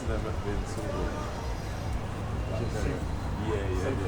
never been single. Yeah.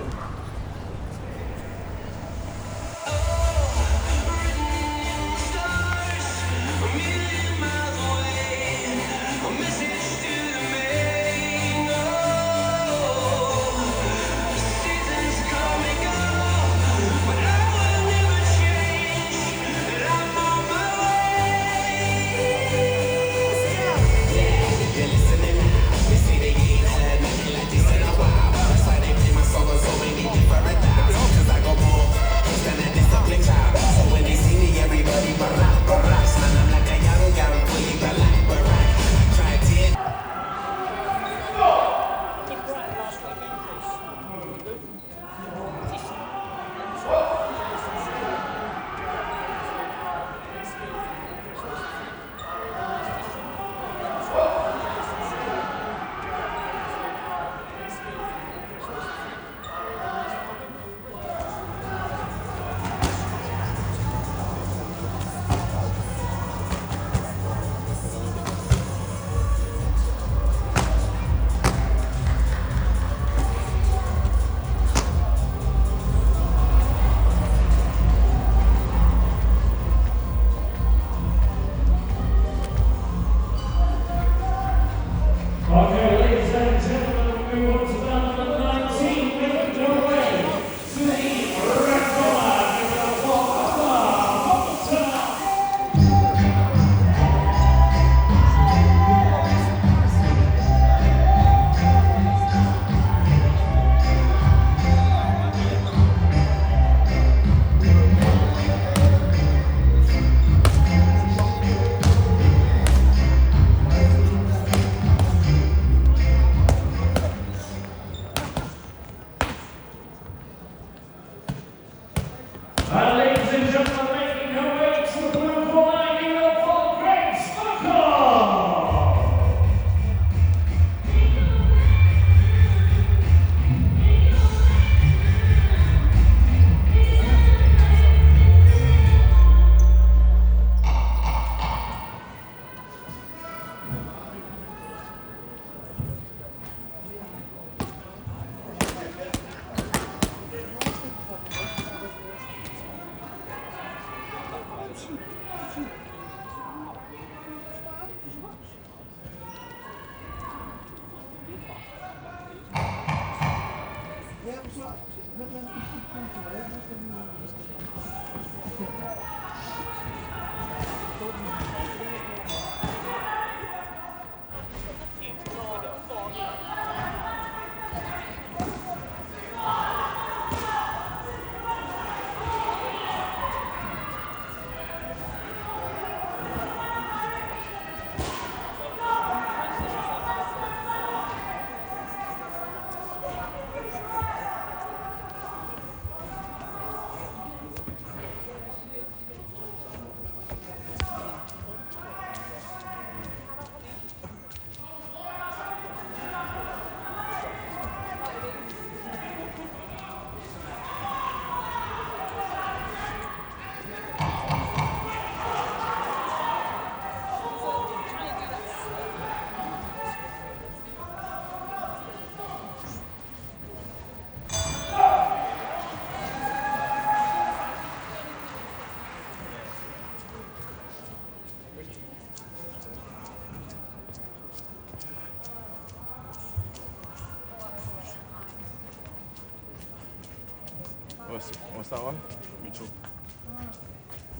What's that one? Mutual.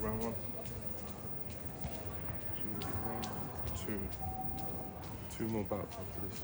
Round one. Two. Two more bouts after this.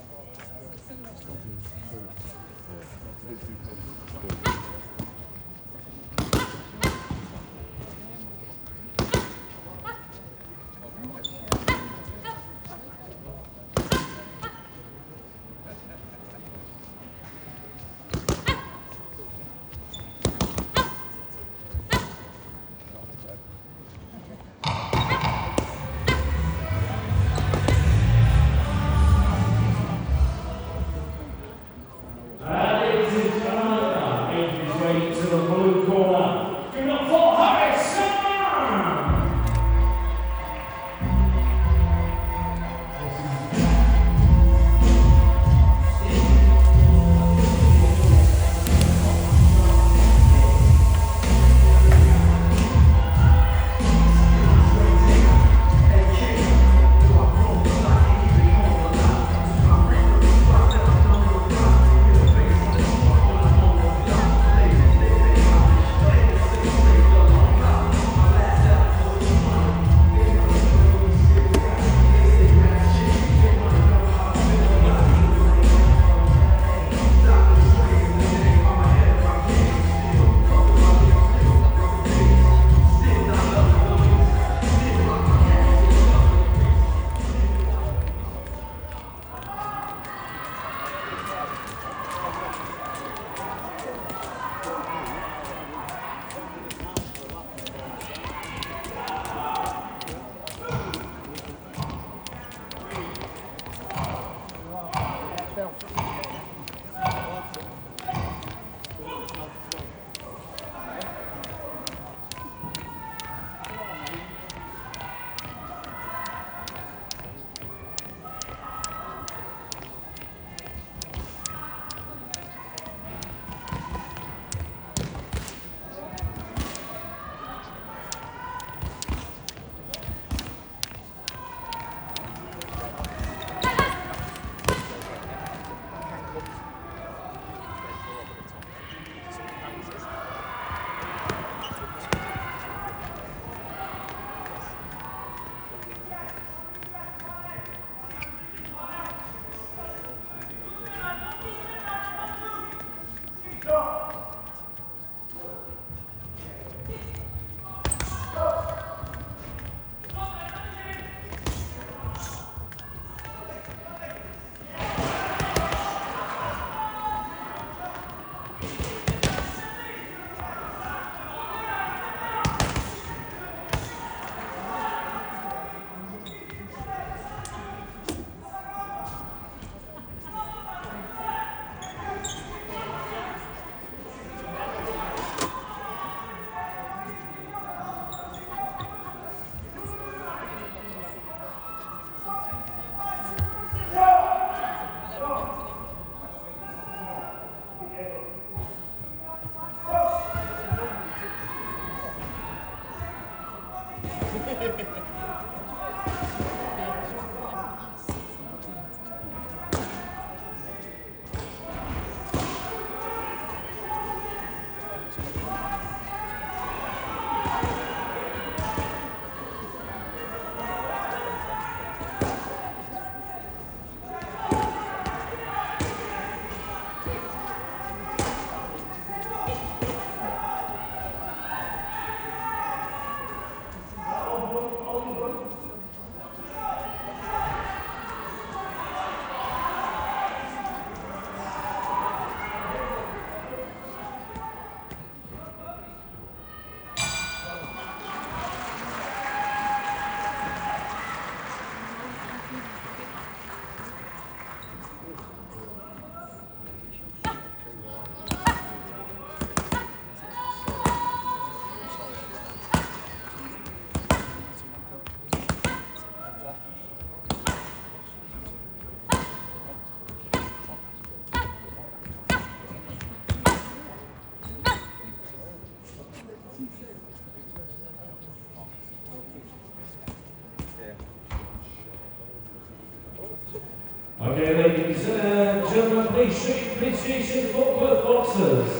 Okay, ladies and gentlemen, please show your appreciation for both boxers.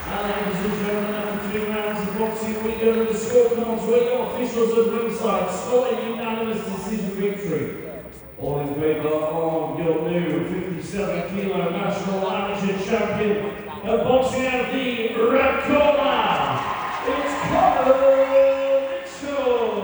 And ladies and gentlemen, after 3 rounds of boxing, we go to the scorecards where your officials at ringside score a unanimous decision victory. All in favour of your new 57-kilo national amateur champion of boxing out of the red corner, it's Conor Mitchell.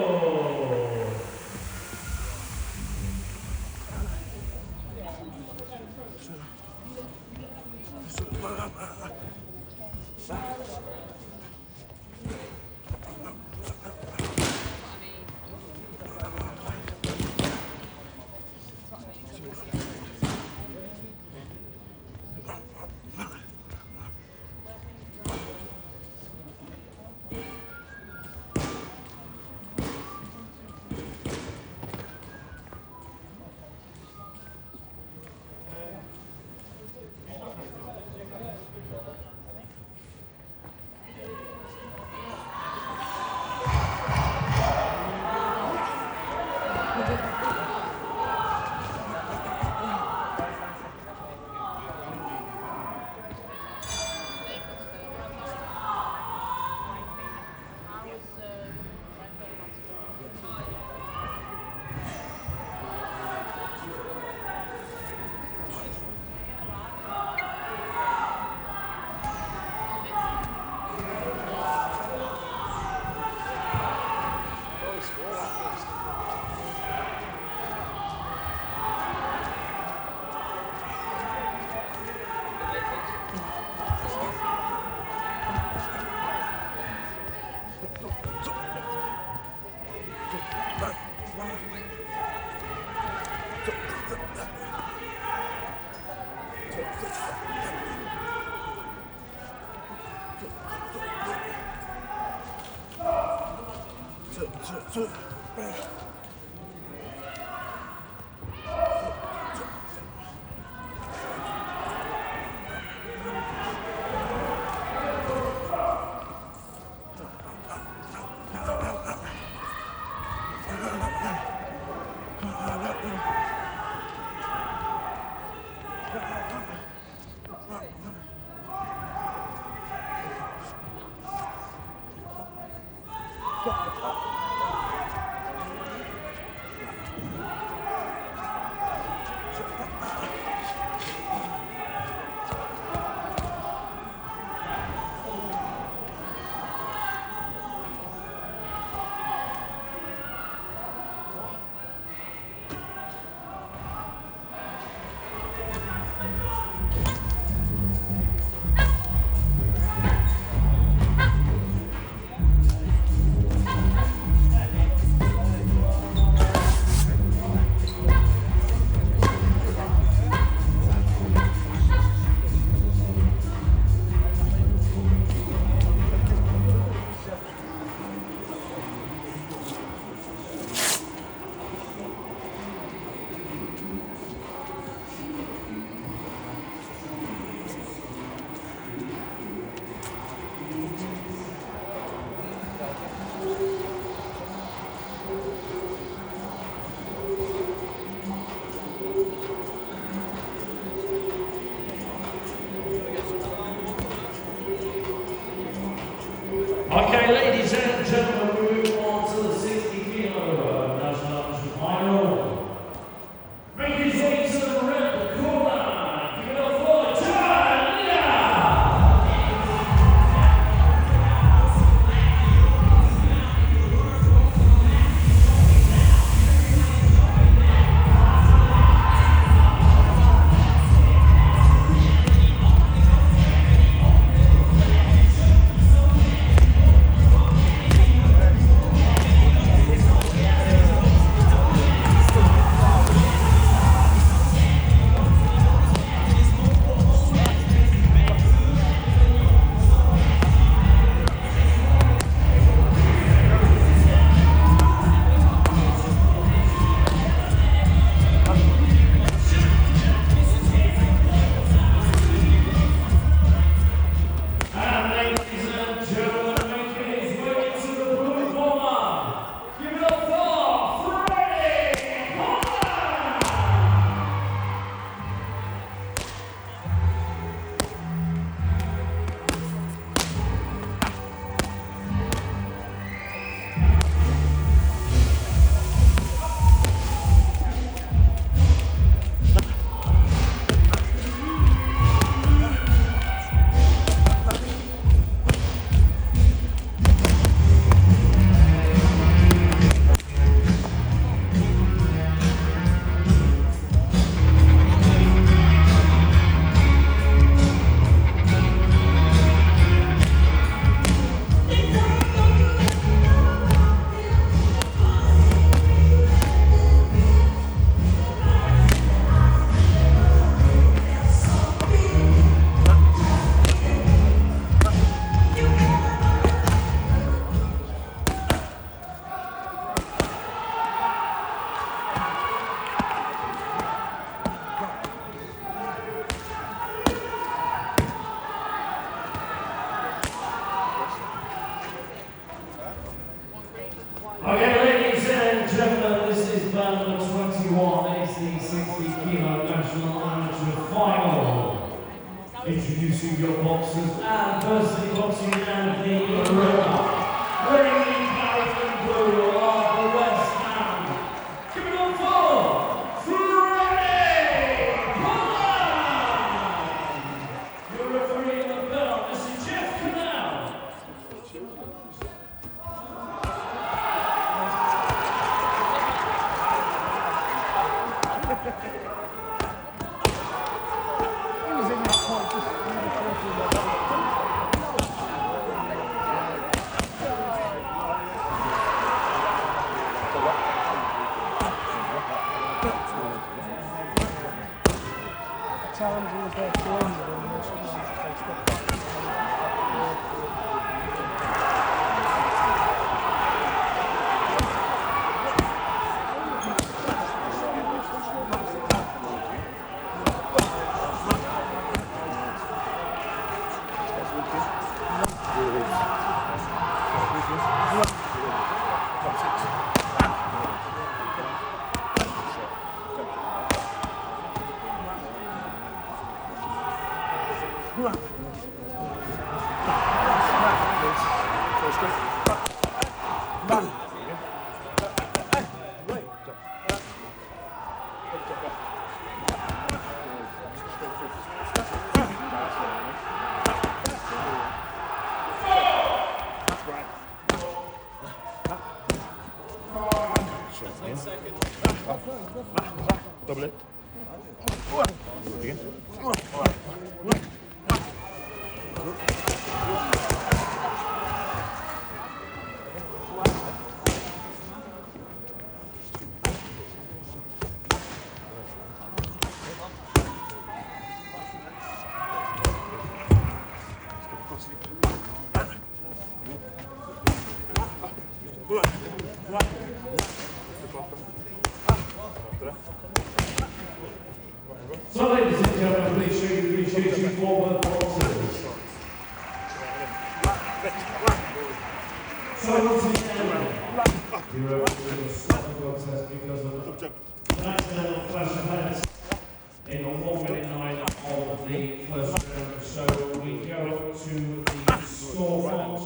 Okay, ladies and gentlemen, we move on to the 60 kilo national amateur final. Make his way to the red corner. Give it up for Talia. Okay, ladies and gentlemen, this is bout number 21. It's the 60 kilo national amateur final. Introducing your boxers and firstly boxing down the arena. Wearing the American blue of the West Ham. Give it up for Freddie Pollard! Your referee in the belt, this is Jeff Canal. Challenging the best Double it. Again. So, ladies and gentlemen, please show your appreciation for the boxers. So, once again, you're up to the second contest because of the national flash events in the 1 minute 9 of the first round. So, we go to the scoreboard.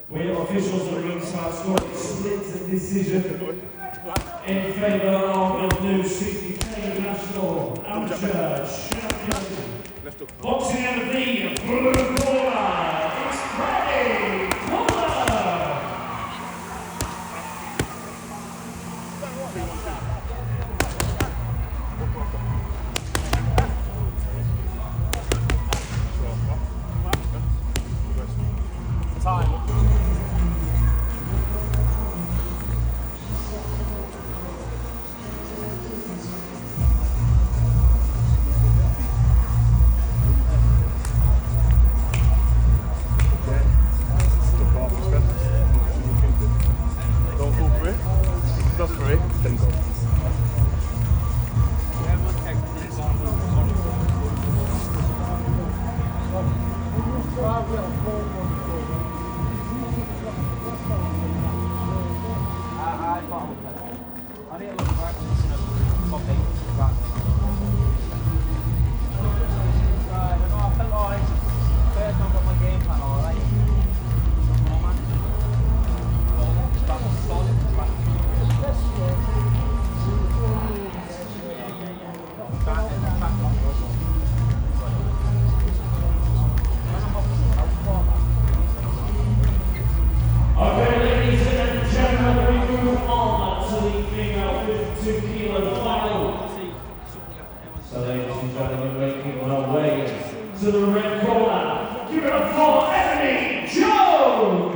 Where officials are ringside scoring split decision in favour of the new 60k national amateur champion. Boxing out of the blue corner, it's Freddie Kohler. Okay, ladies and gentlemen, we move on to the female 52 kilo final. So, ladies and gentlemen, making her way to the red corner, give it up for Ebony Jones!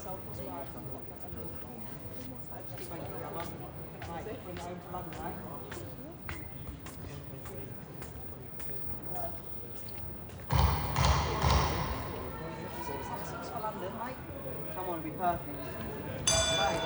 Come on, be perfect. Right,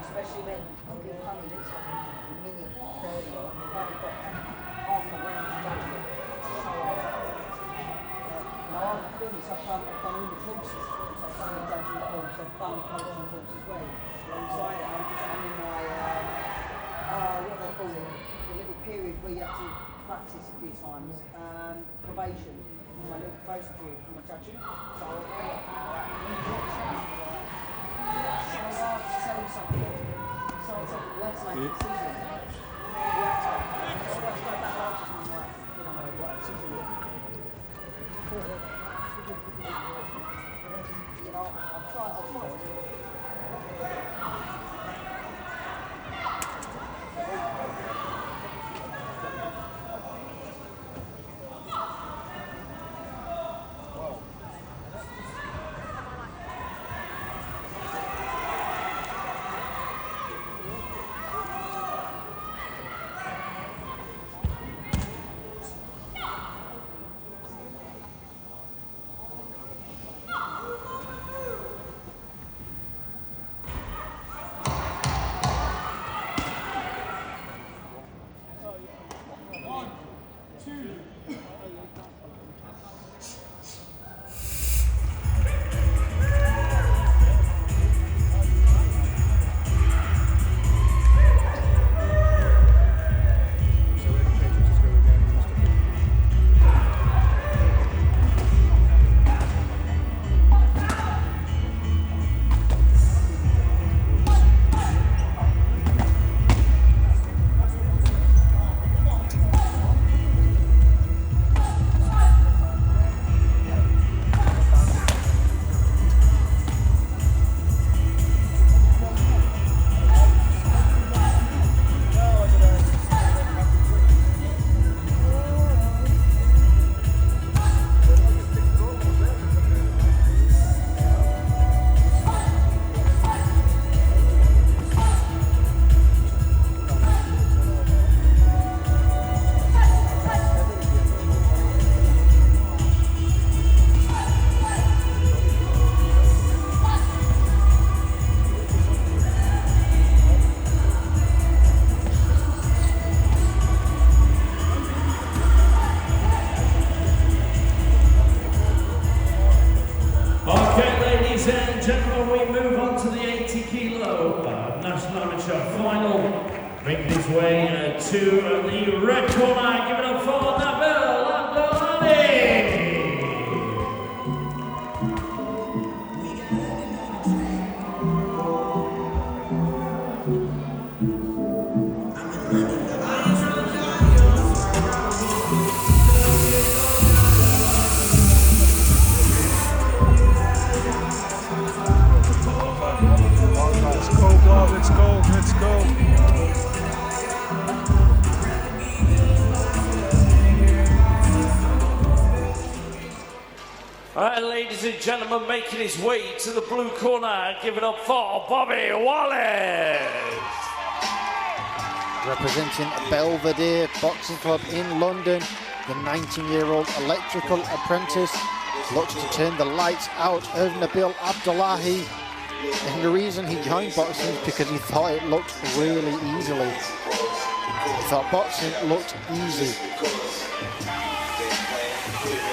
especially when I'm being funny, it looks like a mini curly, I've only got half a round to go. I've done this, I've done all the courses, so I've done the judging course, I've done the coaching course as well. Alongside it, I'm in my, what do they call it, the little period where you have to practice a few times, probation, my little probation period for my judging. So I'll be let's make a decision. You have to. So let's go back after something like, what a decision. I'll try it. We move on to the 80 kilo national amateur final. Making his way to the red corner. Give it up for Nabil Abdulhadi. And ladies and gentlemen, making his way to the blue corner, giving up for Bobby Wallace. Representing Belvedere Boxing Club in London, the 19-year-old electrical apprentice looks to turn the lights out of Nabil Abdullahi. And the reason he joined boxing is because he thought it looked really easily. He thought boxing looked easy.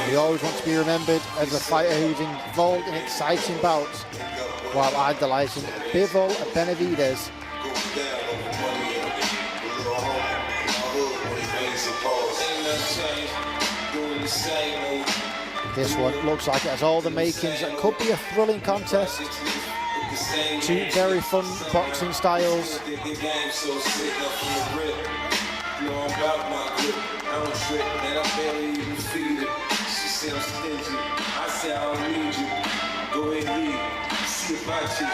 He always wants to be remembered as a fighter who's involved in exciting bouts while idolising Bivol Benavides. This one looks like it has all the makings. It could be a thrilling contest. Two very fun boxing styles. I'm stingy. I say I don't need you. Go ahead and leave. See if I choose you.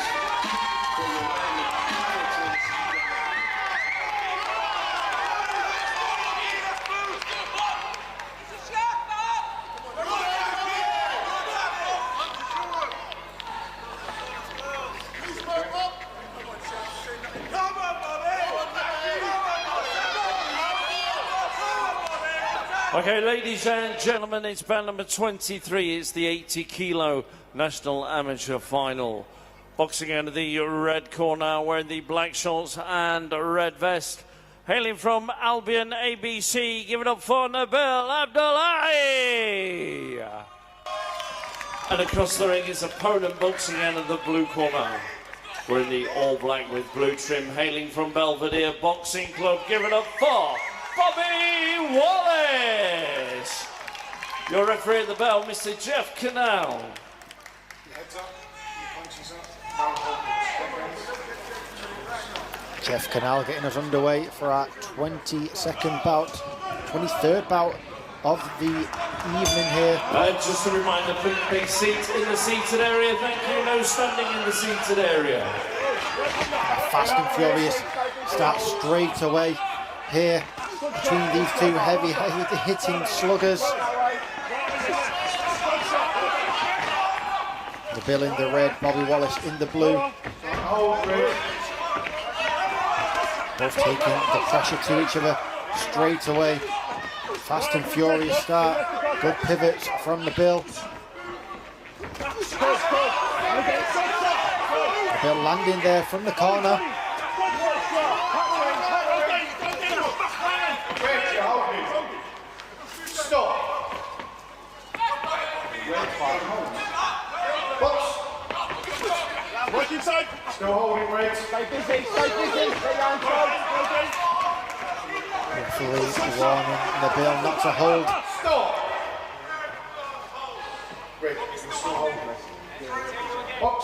Okay, ladies and gentlemen, it's bout number 23. It's the 80 kilo National Amateur Final. Boxing out of the red corner, wearing the black shorts and red vest. Hailing from Albion ABC, give it up for Nabil Abdullahi. And across the ring, his opponent boxing out of the blue corner, wearing the all black with blue trim. Hailing from Belvedere Boxing Club, give it up for Bobby Wallace. Your referee at the bell, Mr. Jeff Canal. Heads up, punches up, Jeff Canal getting us underway for our 22nd bout, 23rd bout of the evening here. Just a reminder, put a big seat in the seated area. Thank you. No standing in the seated area. Fast and furious start straight away here between these two heavy hitting sluggers. Nabil in the red, Bobby Wallace in the blue. Both taking the pressure to each other straight away. Fast and furious start. Good pivots from Nabil. Nabil landing there from the corner. Work inside. Still holding, Red. Stay busy, stay busy. Referee warning Nabil not to hold. Stop. Red, you can still hold, mate. Box.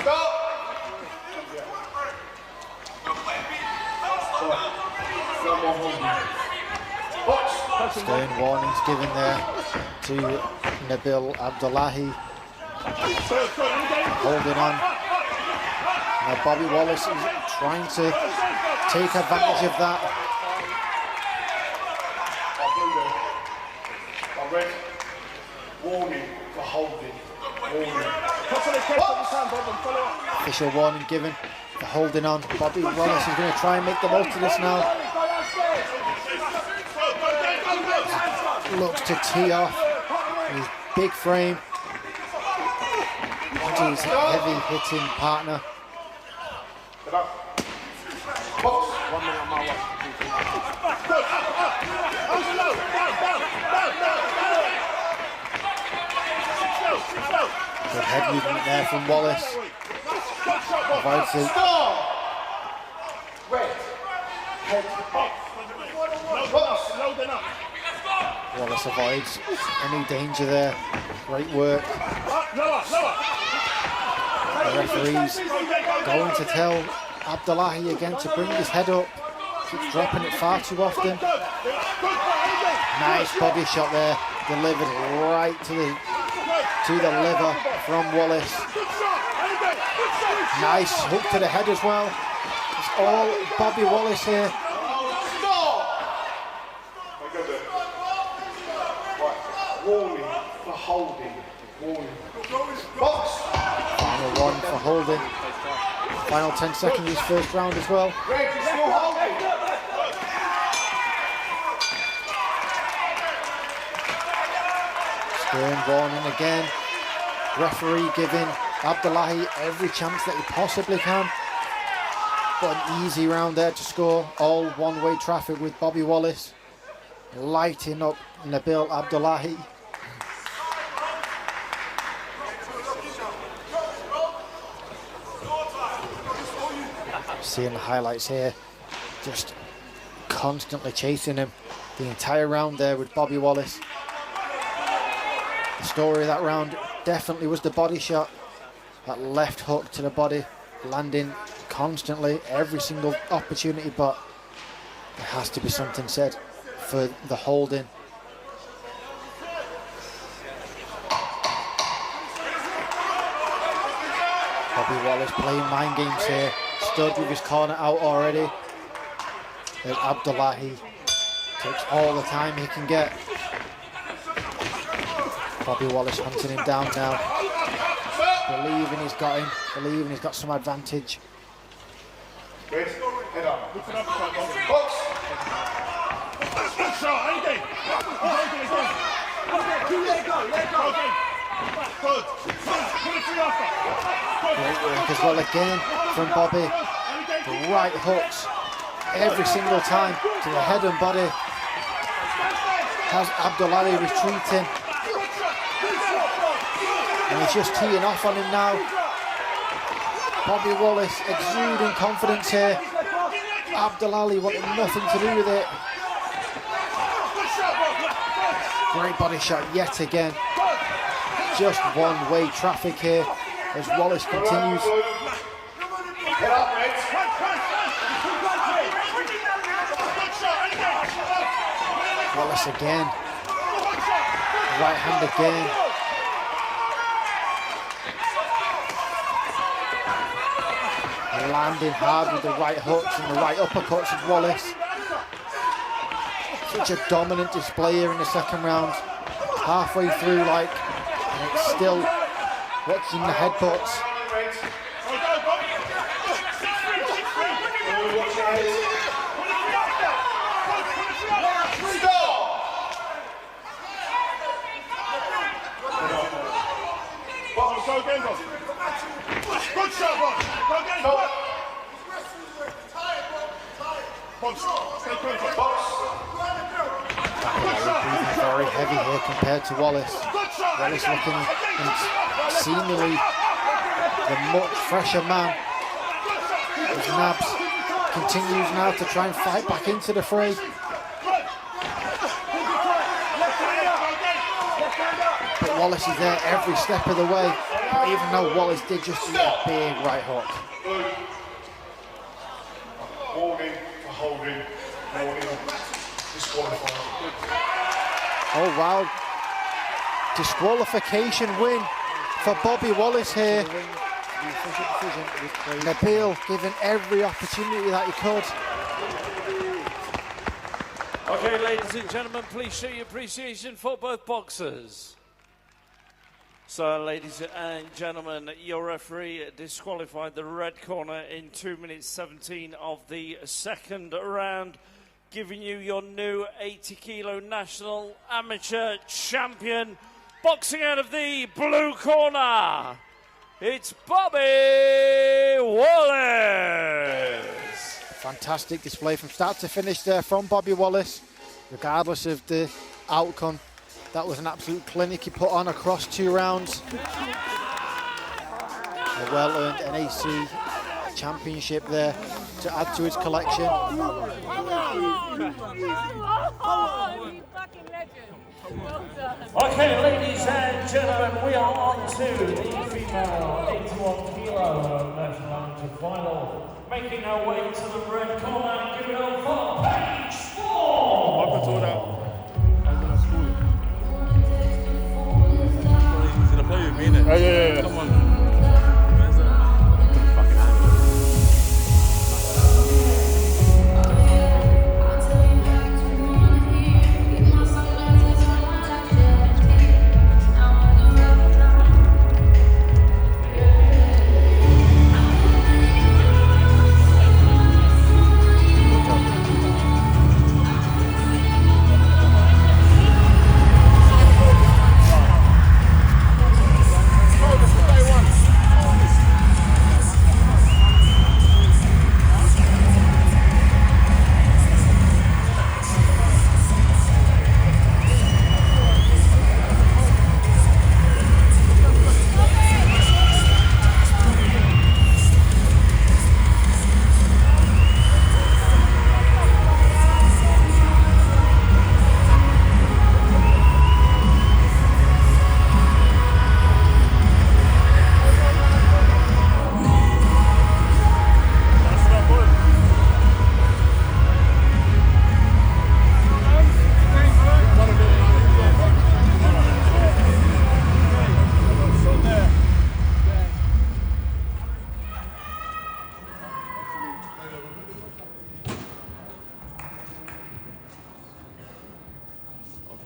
Stop. No more holding. Box. Stern warnings given there to Nabil Abdullahi. Holding on. Now Bobby Wallace is trying to take advantage of that. Red. Warning for holding. Warning. Official warning given for holding on. Bobby Wallace is going to try and make the most of this now. Looks to tee off his big frame onto his heavy hitting partner. Box. 1 minute on my watch. Good head movement there from Wallace. Avoids the Red. Head up. Loading up. Wallace avoids any danger there. Great work. The referee's going to tell Abdullahi again to bring his head up. Keeps dropping it far too often. Nice body shot there, delivered right to the liver from Wallace. Nice hook to the head as well. It's all Bobby Wallace here. holding. Box. Final one for holding. Final 10 seconds of this first round as well. Greg, you're still holding. Stern warning again. Referee giving Abdullahi every chance that he possibly can. But an easy round there to score. All one-way traffic with Bobby Wallace lighting up Nabil Abdullahi. Seeing the highlights here, just constantly chasing him the entire round there with Bobby Wallace. The story of that round definitely was the body shot, that left hook to the body, landing constantly every single opportunity, but there has to be something said for the holding. Bobby Wallace playing mind games here. Stood with his corner out already. And Abdullahi takes all the time he can get. Bobby Wallace hunting him down now. Believing he's got him. Believing he's got some advantage. Good. Head up. Box. Good shot, Andy. Let it go. Good. Put it through after. Great work as well again from Bobby. The right hooks every single time to the head and body. Has Abdullahi retreating. And he's just teeing off on him now. Bobby Wallace exuding confidence here. Abdullahi wanting nothing to do with it. Great body shot yet again. Just one-way traffic here as Wallace continues. Wallace again. Right hand again. Landing hard with the right hooks and the right uppercuts of Wallace. Such a dominant display here in the second round. Halfway through, and it's still watching the headbutts. Good shot, boss. Go again. Breathing very heavy here compared to Wallace. Wallace looking seemingly the much fresher man. As Nabs continues now to try and fight back into the fray. But Wallace is there every step of the way. But even though Wallace did just eat a big right hook. Warning for holding. Warning. Disqualified. Oh wow. Disqualification win for Bobby Wallace here. Nabil given every opportunity that he could. Okay, ladies and gentlemen, please show your appreciation for both boxers. So, ladies and gentlemen, your referee disqualified the red corner in 2 minutes 17 of the second round, giving you your new 80-kilo national amateur champion. Boxing out of the blue corner, it's Bobby Wallace. Fantastic display from start to finish there from Bobby Wallace, regardless of the outcome. That was an absolute clinic he put on across 2 rounds. A well-earned NAC championship there to add to his collection. Okay, ladies and gentlemen, we are on to the female 81-kilo national amateur final. Making our way to the red corner, give it up for Paige Ford. He's gonna play with me, innit? Yeah. Come on. Where's that? Fucking handle.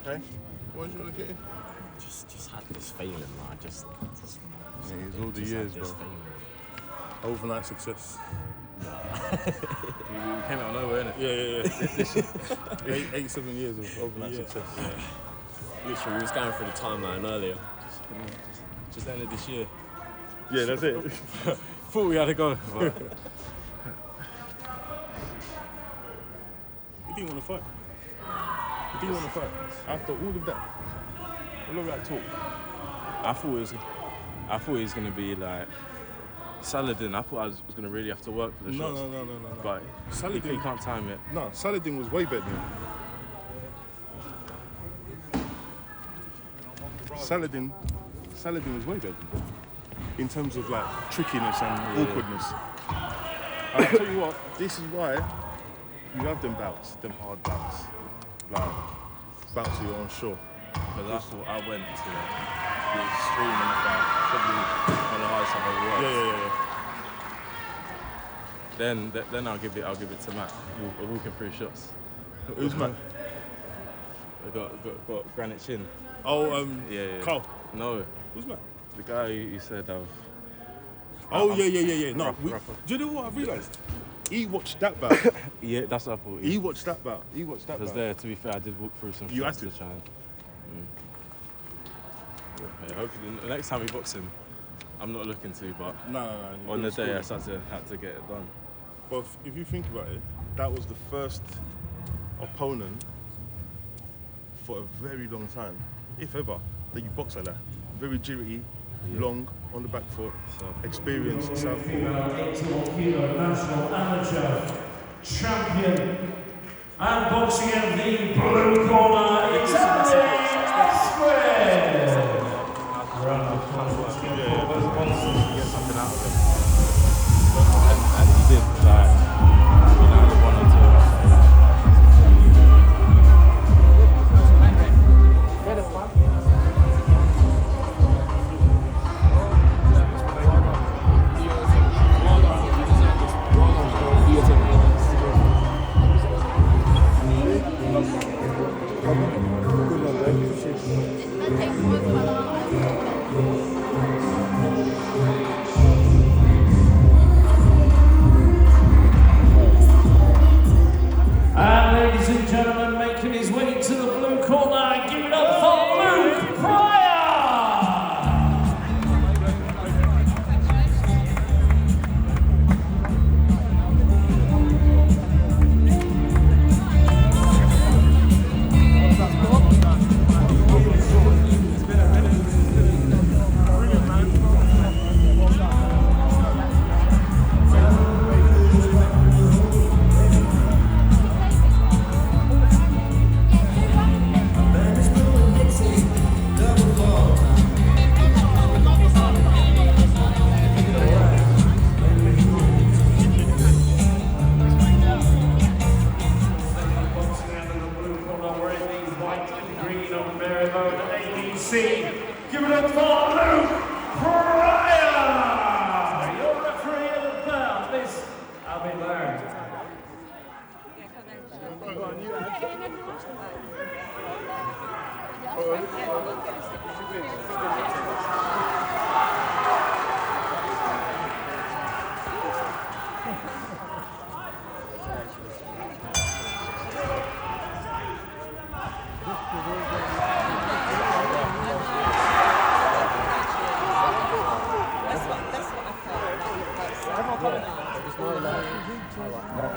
Okay. What was you want to get in? Just had this feeling, like just Yeah, it's all the just years, had this bro. feeling. Overnight success. We came out of nowhere, innit? Yeah. 8-7 years of overnight success. Literally, we was going through the timeline earlier. Just ended this year. Yeah, that's it. Thought we had to go, but You didn't want to fight. You didn't want to fight. After all of that. All of that talk. I thought it was gonna be like Saladin. I thought I was gonna really have to work for the shots. No. But Saladin, you can't time it. No, Saladin was way better than him. Saladin was way better than him. In terms of like trickiness and awkwardness. I'll tell you what, this is why you have them bouts, them hard bouts. Like, bouts you're unsure. Because I thought I went to the extreme in the back, probably one of the highest I've ever worked. Yeah. Then I'll give it to Matt. Walking through shots. Who's Matt? I got granite chin. Oh, Yeah. Carl. No, Who's Matt? the guy you said I've. Oh, yeah. No, rough. do you know what I've realised? He watched that bout. Yeah, that's what I thought. He watched that bout. Because there, to be fair, I did walk through some You shots had to. try and. Yeah, hopefully, the next time we box him, I'm not looking to, but No. on the day I had to get it done. But if you think about it, that was the first opponent for a very long time, if ever, that you box like that. Very jittery, long, on the back foot, experienced, southpaw. 81 kilo national amateur champion and boxing out of the blue corner, it's Andy Square. Round of applause. Get something out of it. And he did, like, the 1 or 2.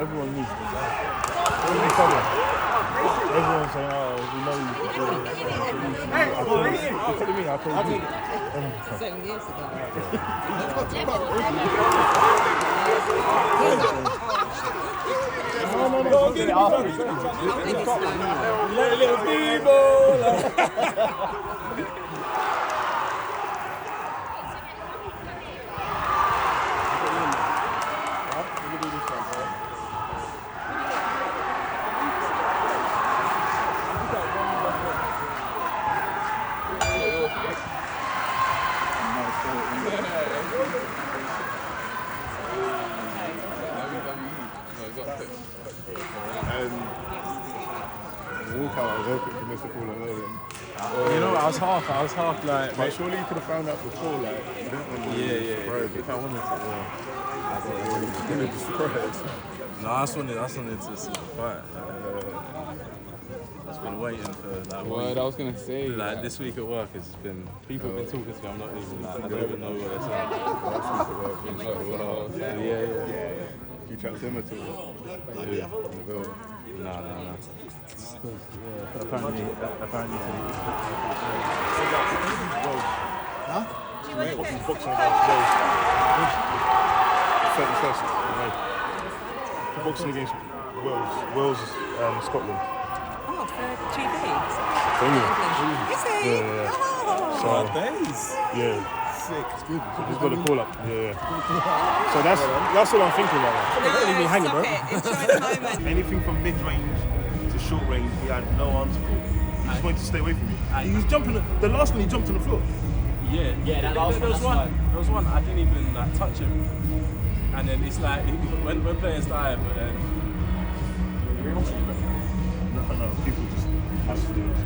Everyone needs this. Everyone's saying, oh, we know you can do it. You're telling me, I told you. 7 years ago. walkout, I was hoping for Mr. Paul and Owen. You know, I was half like. But surely you could have found out before, like, you don't want to be surprised. If I wanted to, You're going to be surprised. no, I just wanted to see the fight. I've been waiting for like. What I was gonna say. Like this week at work, it's been people have been talking to me. I'm not even like I don't even know what they're saying. Yeah. You chat to him at all? Yeah. Well, No. Apparently. Boxing against Wales. 31st of May. Boxing against Wales, Scotland. Oh, for GB? So, Is he? yeah. Oh. Days. Yeah. Sick. It's good. Just got to call up. Yeah. So that's all I'm thinking right now. No, stop it. Enjoy the moment. Anything from mid-range to short range, he had no answer for. He just wanted to stay away from me. He was jumping. The last one, he jumped on the floor. Yeah, that last one. There was one. I didn't even like touch him, and then it's like when players dive, but then No, people just have to do it.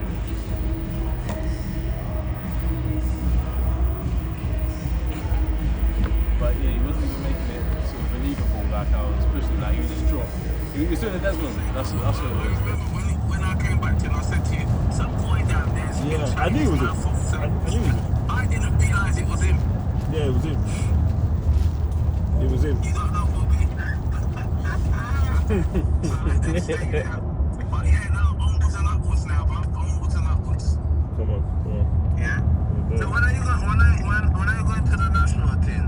But yeah, he wasn't even making it sort of believable. Like I was pushing, like he was just dropped. He was doing the Desmond. That's what it was. When I came back to him, I said to you, some boy down there. Yeah, I knew it was him. I knew it was him. I didn't realise it was him. Yeah, it was him. It was him. You don't know Bobby. But yeah, now onwards and upwards now, bro. Onwards and upwards. Come on. Yeah. So when are you going to the national team?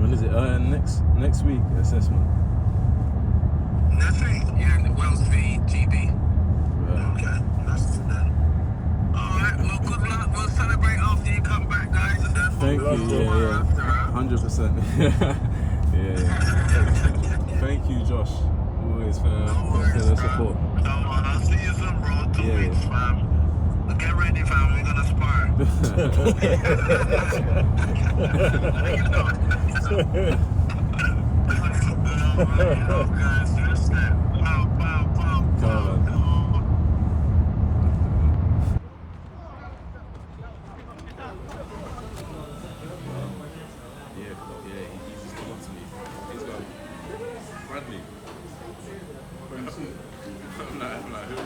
When is it? Next week assessment. Next week? Yeah, in the Wales v GB. Okay, that's it then. Alright, well good luck. We'll celebrate after you come back, guys. And then Thank you. Yeah. 100%. Yeah. Thank you, Josh. Always for the support. I'll see you soon, bro. 2 weeks, fam. Get ready, fam. We're gonna spar. Guys, just that. Yeah, he's just come up to me. He's got Bradley. I'm like, who?